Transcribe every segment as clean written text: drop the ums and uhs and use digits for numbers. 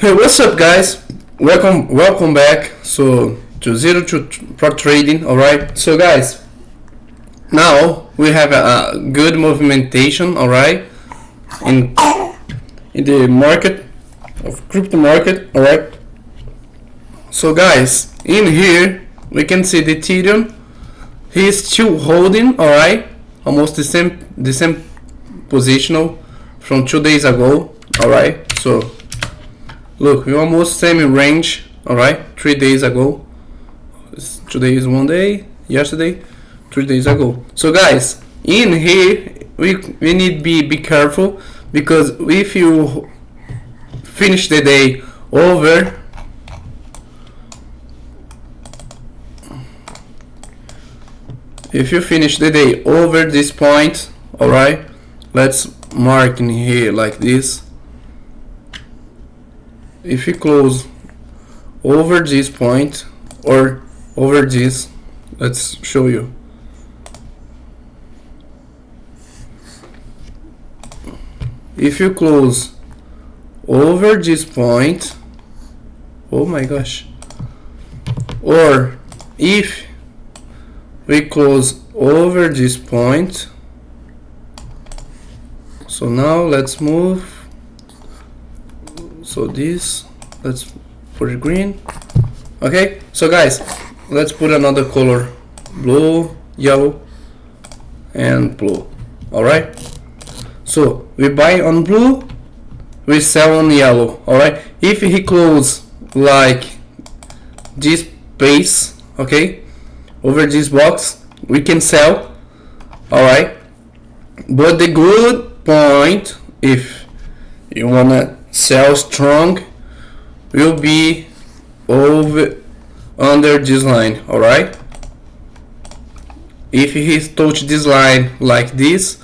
Hey, what's up, guys? Welcome back. So to zero to pro trading. All right. So, guys, now we have a good movimentation. All right, in the market of crypto market. All right. So, guys, in here we can see the Ethereum. He is still holding. All right, almost the same positional from 2 days ago. All right. So look, we're almost same range, alright, 3 days ago. Today is 1 day, yesterday, 3 days ago. So guys, in here, we need be careful, because if you finish the day over, this point, alright, let's mark in here like this. If you close over this point or over this, let's show you. If you close over this point, oh my gosh, or if we close over this point, so now let's move. So this, let's put it green. Okay, so guys, let's put another color, blue, yellow, and blue. Alright, so we buy on blue, we sell on yellow. Alright, if he close like this base, okay, over this box, we can sell. Alright, but the good point, if you wanna sell strong, will be over under this line. All right, if he touch this line like this,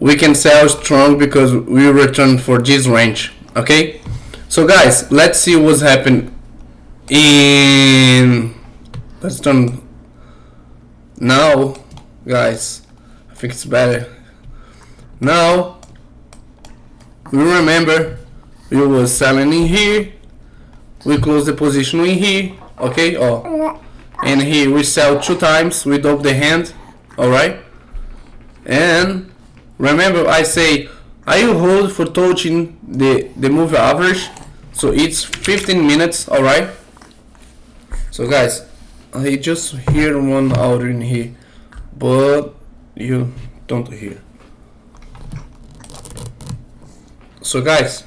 we can sell strong because we return for this range. Okay, so guys, let's see what's happened in, let's turn now, guys. I think it's better now. We remember we was selling in here, we close the position in here, okay, and here we sell 2 times, we double the hand. Alright, and remember I say I hold for touching the moving average, so it's 15 minutes. Alright, so guys, I just hear one out in here, but you don't hear. So guys,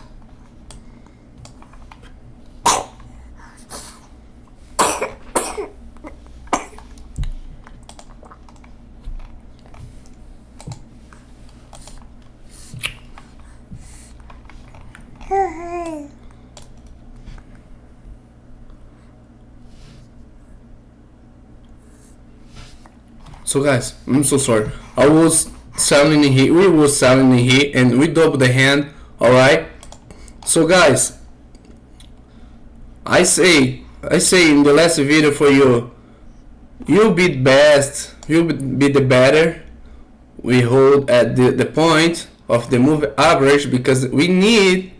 I'm so sorry. I was selling in here, we were selling in here, and we double the hand. Alright, so guys, I say in the last video for you, you be best, you be the better. We hold at the point of the move average, because we need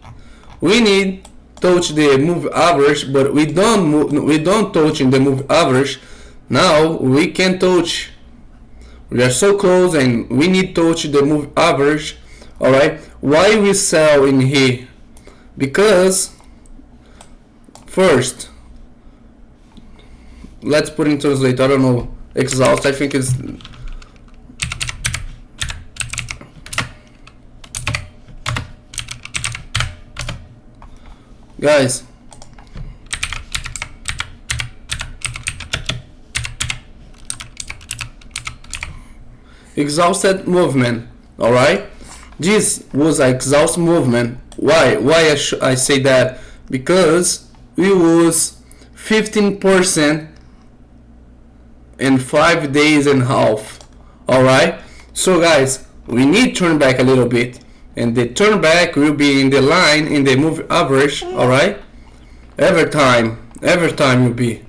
touch the move average, but we don't touch in the move average. Now we can touch, we are so close, and we need touch the move average. Alright, why we sell in here? Because first, let's put in translate. I don't know, exhaust, I think it's guys, exhausted movement. Alright, this was an exhaust movement. Why I say that? Because we was 15% in 5 days and a half. Alright, so guys, we need turn back a little bit, and the turn back will be in the line in the move average. Alright, every time will be.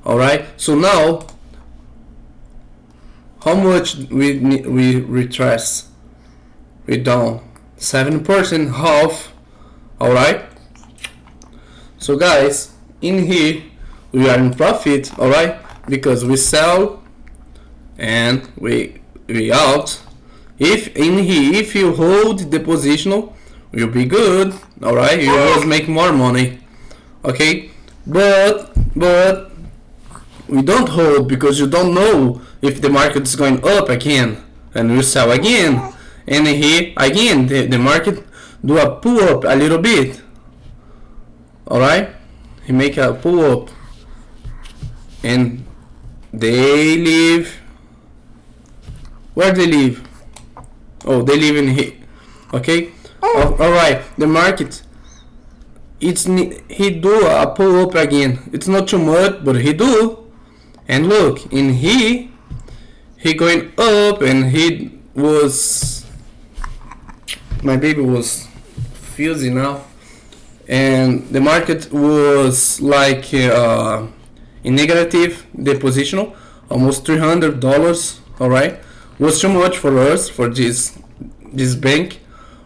Alright, so now how much we retrace? We down 7%, half. Alright, So guys, in here we are in profit, all right, because we sell and we out. If in here, if you hold the positional, you'll be good, all right, you always make more money, okay. But we don't hold because you don't know if the market is going up again, and we sell again, and here again the market do a pull up a little bit, all right. He make a pull up and they leave. Where they live? Oh, they live in here, okay. All right, the market, he do a pull up again. It's not too much, but he do. And look, in he going up, and he was, my baby was fusing now, and the market was like in negative, the positional, almost $300. All right, was too much for us, for this bank.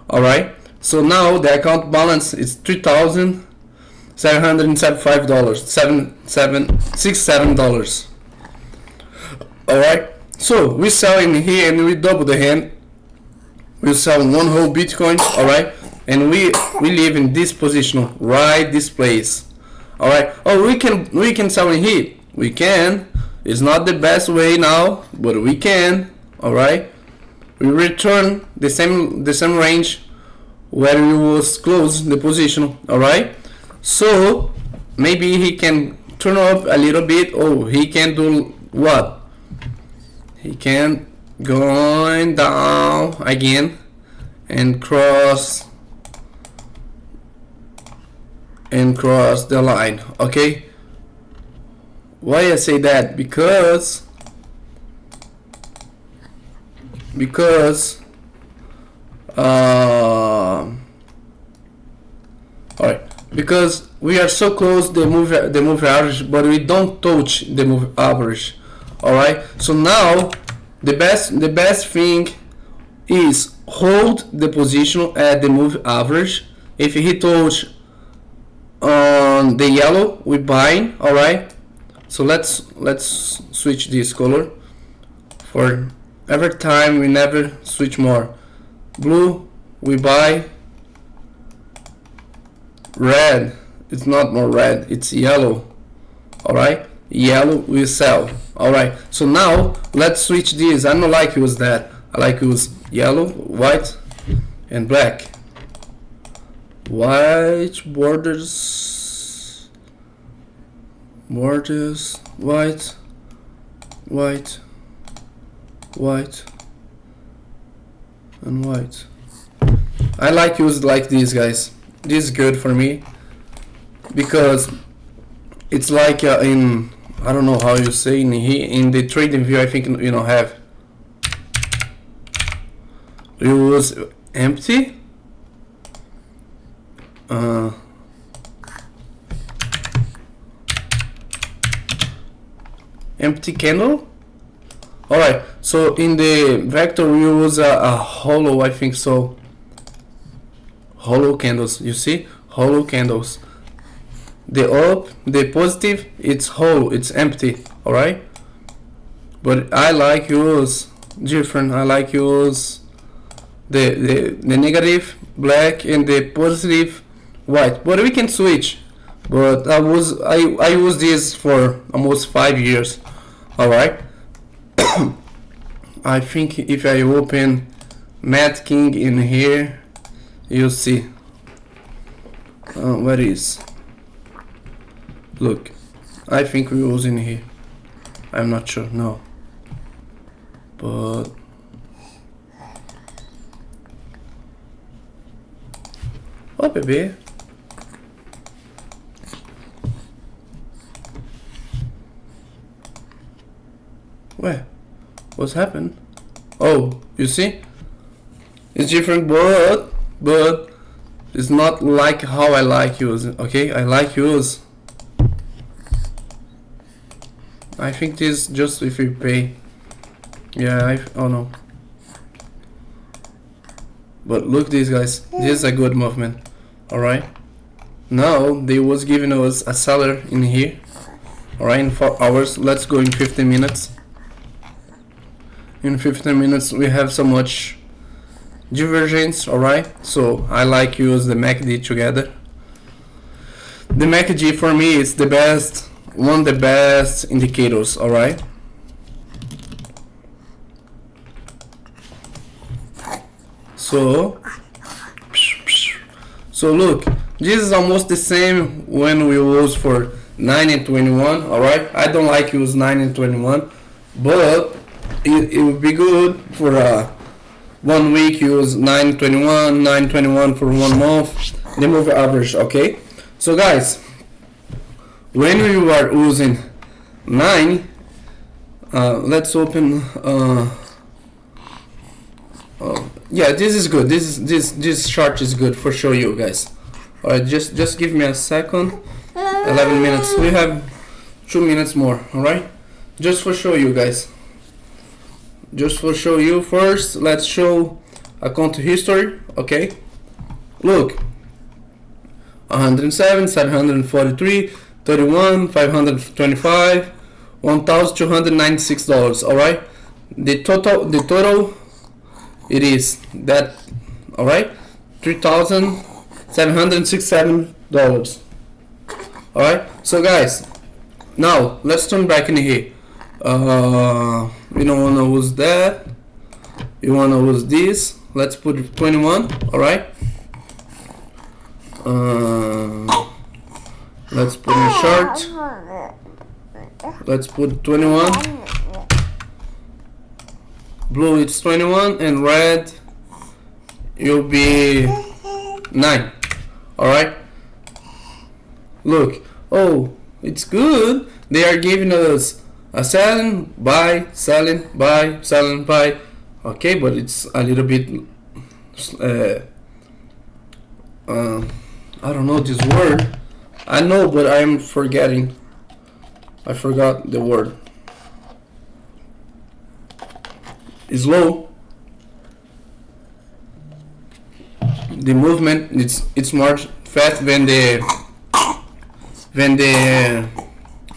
All right, so now the account balance is $3,775, all right. So we sell in here and we double the hand. We sell one whole Bitcoin, all right, and we live in this position, right, this place, all right. Oh, we can sell in here. We can. It's not the best way now, but we can, all right. We return the same range where we was close the position, all right. So maybe he can turn up a little bit. Oh, he can do what? He can going down again and cross the line, okay. Why I say that? Because alright, because we are so close the move average, but we don't touch the move average, alright. So now the best thing is hold the position at the move average. If he touch on the yellow, we buy, alright. So let's switch this color. For every time we never switch more. Blue we buy. Red, it's not more red, it's yellow, all right. Yellow we sell, all right. So now let's switch this. I don't like use that. I like use yellow, white, and black. White borders, white, and white. I like use like these guys. This is good for me because it's like in, I don't know how you say in the trading view. I think have it was empty. Empty candle. All right. So in the vector we use a hollow. I think so. Hollow candles, you see, hollow candles. The up, the positive, it's hollow, it's empty, all right. But I like use different. I like use the negative black and the positive white. But we can switch. But I use this for almost 5 years, all right. I think if I open Mad King in here, you see where is, look, I think we was in here, I'm not sure, no, but oh baby, where, what's happened? Oh, you see, it's different, but it's not like how I like use. Okay, I like use. I think this just if you pay. Yeah, oh no. But look, these guys. This is a good movement. All right. Now they was giving us a seller in here. Alright, in 4 hours. Let's go in 15 minutes. In 15 minutes we have so much divergence. Alright, so I like use the MACD together. The MACD for me is the best, one of the best indicators. Alright, so look, this is almost the same when we use for 9 and 21. Alright, I don't like use 9 and 21, but it would be good for 1 week. Use 921, 921 for 1 month, the moving average. Okay, so guys, when you are using 9, let's open. Yeah, this is good. This chart is good for show you guys. Alright, just give me a second. 11 minutes. We have 2 minutes more. Alright, just for show you guys. Just for show you first. Let's show account history. Okay, look, 107, 743, 31, 525, $1,296. Alright, the total it is that. Alright, $3,767. Alright, so guys, now let's turn back in here. We don't want to use that, we want to use this. Let's put 21. Alright, let's put in short. Let's put 21. Blue it's 21 and red you'll be 9. Alright, look, oh, it's good. They are giving us a selling, buy, selling, buy, selling, buy. Okay, but it's a little bit I don't know this word. I know, but I'm forgetting. I forgot the word. Is low. The movement it's more fast than the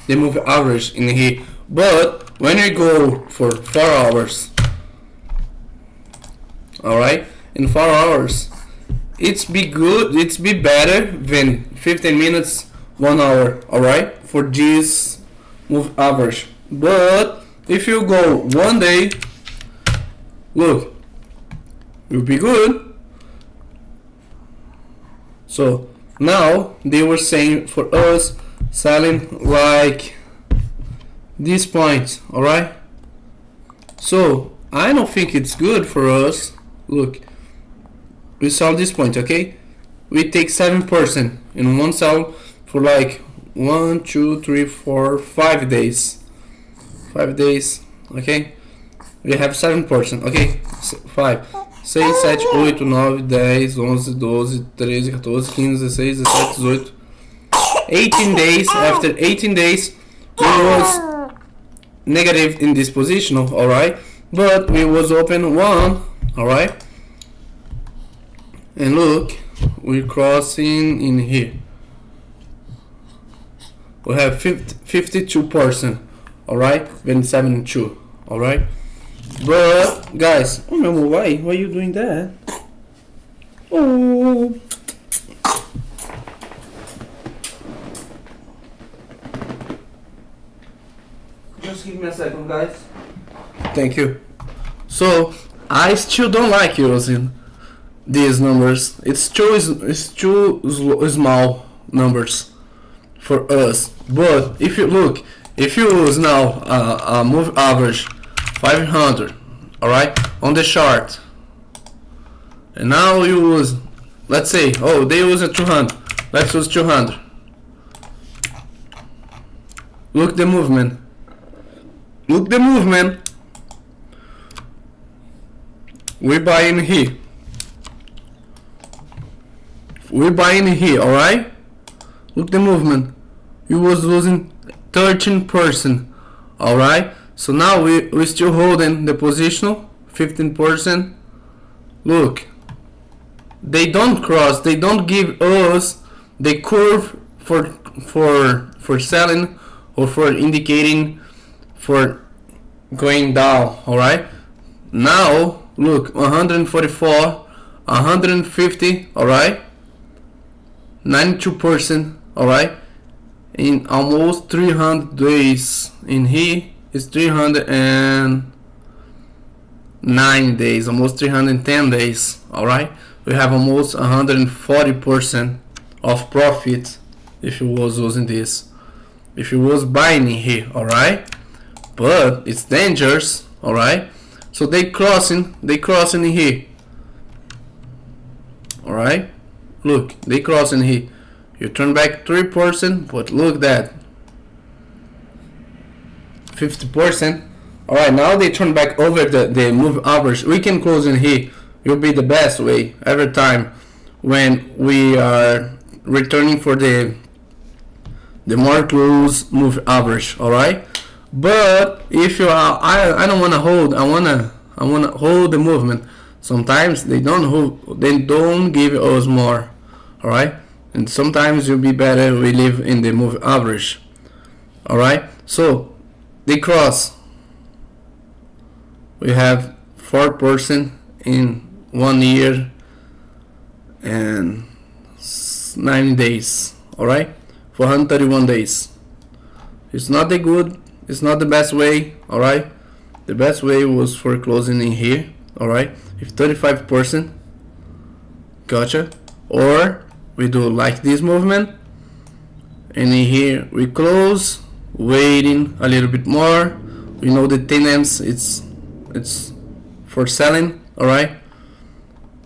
move average in here. But when you go for 4 hours, alright, in 4 hours it's be good, it's be better than 15 minutes 1 hour. Alright, for this move average. But if you go 1 day, look, it will be good. So now they were saying for us selling like this point. Alright, so I don't think it's good for us. Look, we sell this point. Okay, we take 7% in one sell for like 1, 2, 3, 4, 5 days. 5 days. Okay, we have 7%. Okay, 5, 6, 7, 8, 9, 10, 11, 12, 13, 14, 15, 16, 17, 18. 18 days. After 18 days we was negative in this position. Alright, but we was open 1. Alright, and look, we're crossing in here. We have 52%. Alright, then 72. Alright, but guys, oh no, why are you doing that? Oh, just give me a second, guys. Thank you. So I still don't like using these numbers. It's too small numbers for us. But if you look, if you use now a move average 500, alright, on the chart, and now you use, let's say, oh, they use a 200, let's use 200. Look the movement. Look the movement. We buy in here. We buy in here, alright? Look the movement. You was losing 13%. Alright? So now we still holding the position 15%. Look. They don't cross, they don't give us the curve for selling or for indicating for going down. All right, now look, 144, 150. All right, 92%. All right, in almost 300 days. In here is 309 days, almost 310 days. All right, we have almost 140% of profit if you was using this, if you was buying in here. All right, but it's dangerous. All right, so they crossing in here. All right, look, they crossing here. You turn back 3%, but look that 50%. All right, now they turn back over the move average. We can close in here. It will be the best way every time when we are returning for the more close move average. All right, but if you are, I don't want to hold. I wanna hold the movement. Sometimes they don't hold. They don't give us more. All right, and sometimes you'll be better we live in the move average. All right, so they cross. We have 4% in 1 year and 90 days. All right, 431 days. It's not the good. It's not the best way. All right, the best way was for closing in here. All right, if 35%, gotcha. Or we do like this movement, and in here we close, waiting a little bit more. We know the tendency it's for selling. All right,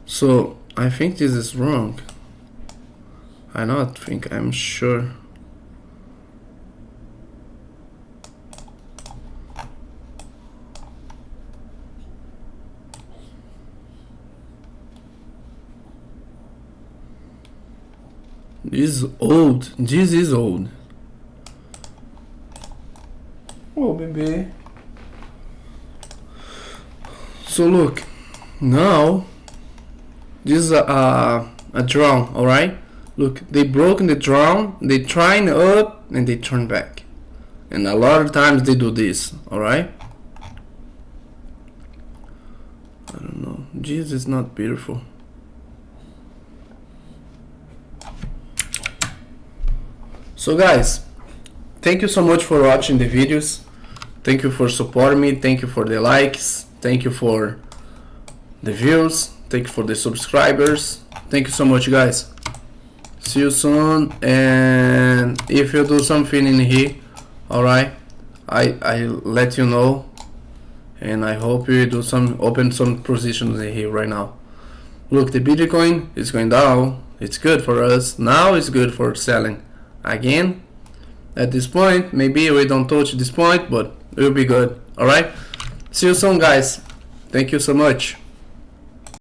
so I think this is wrong. I not think, I'm sure. This is old. This is old. Oh, baby. So look, now this is a draw. All right. Look, they broke the draw. They trying up and they turn back, and a lot of times they do this. All right. I don't know. This is not beautiful. So guys, thank you so much for watching the videos. Thank you for supporting me. Thank you for the likes. Thank you for the views. Thank you for the subscribers. Thank you so much, guys. See you soon. And if you do something in here, all right, I let you know. And I hope you do open some positions in here right now. Look, the Bitcoin is going down. It's good for us. Now it's good for selling. Again, at this point, maybe we don't touch this point, but it will be good. All right, see you soon, guys. Thank you so much.